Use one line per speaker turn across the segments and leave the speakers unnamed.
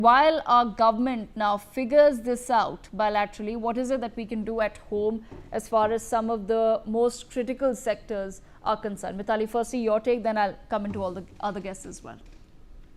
While our government now figures this out bilaterally, what is it that we can do at home as far as some of the most critical sectors are concerned? Mitali, firstly your take, then I'll come into all the other guests as well.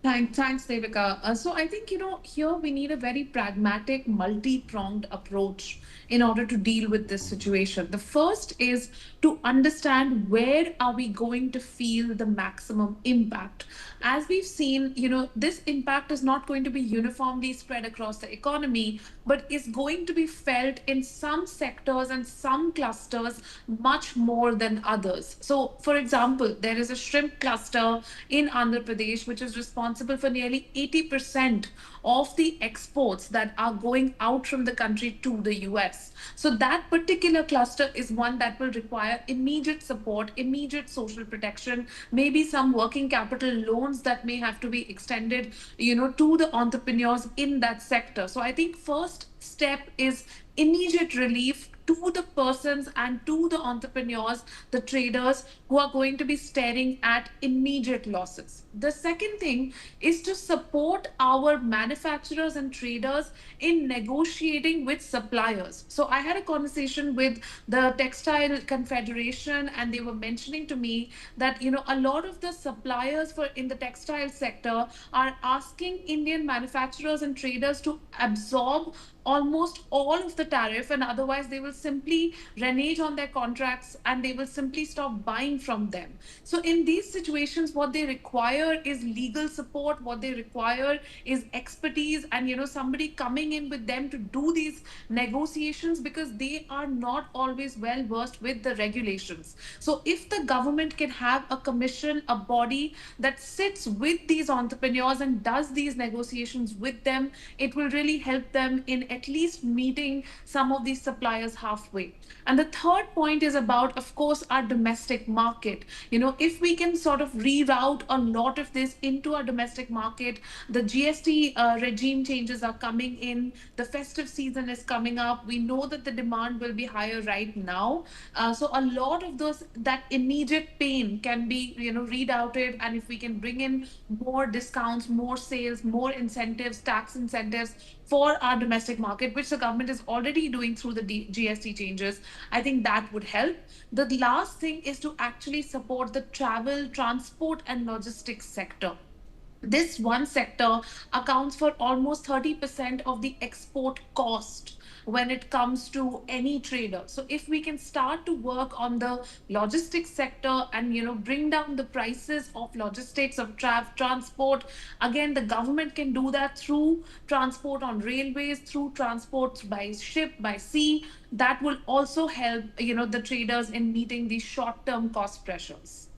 Thanks, Devika. So I think, here we need a very pragmatic, multi-pronged approach in order to deal with this situation. The first is to understand where are we going to feel the maximum impact. As we've seen, this impact is not going to be uniformly spread across the economy, but is going to be felt in some sectors and some clusters much more than others. So, for example, there is a shrimp cluster in Andhra Pradesh, which is responsible for nearly 80% of the exports that are going out from the country to the US. So, that particular cluster is one that will require immediate support, immediate social protection, maybe some working capital loans that may have to be extended, to the entrepreneurs in that sector. So, I think first step is immediate relief to the persons and to the entrepreneurs, the traders who are going to be staring at immediate losses. The second thing is to support our manufacturers and traders in negotiating with suppliers. So I had a conversation with the Textile Confederation, and they were mentioning to me that a lot of the suppliers for in the textile sector are asking Indian manufacturers and traders to absorb almost all of the tariff, and otherwise they will simply renege on their contracts and they will simply stop buying from them. So in these situations, what they require is legal support, what they require is expertise, and somebody coming in with them to do these negotiations, because they are not always well versed with the regulations. So if the government can have a commission, a body that sits with these entrepreneurs and does these negotiations with them, it will really help them in at least meeting some of these suppliers halfway. And the third point is about, of course, our domestic market. If we can sort of reroute a lot of this into our domestic market, the GST regime changes are coming in, the festive season is coming up. We know that the demand will be higher right now. So a lot of that immediate pain can be, rerouted. And if we can bring in more discounts, more sales, more incentives, tax incentives for our domestic market, which the government is already doing through the GST changes, I think that would help. The last thing is to actually support the travel, transport, and logistics sector. This one sector accounts for almost 30% of the export cost when it comes to any trader. So if we can start to work on the logistics sector and bring down the prices of logistics, of transport, again the government can do that through transport on railways, through transport by ship, by sea. That will also help the traders in meeting these short term cost pressures.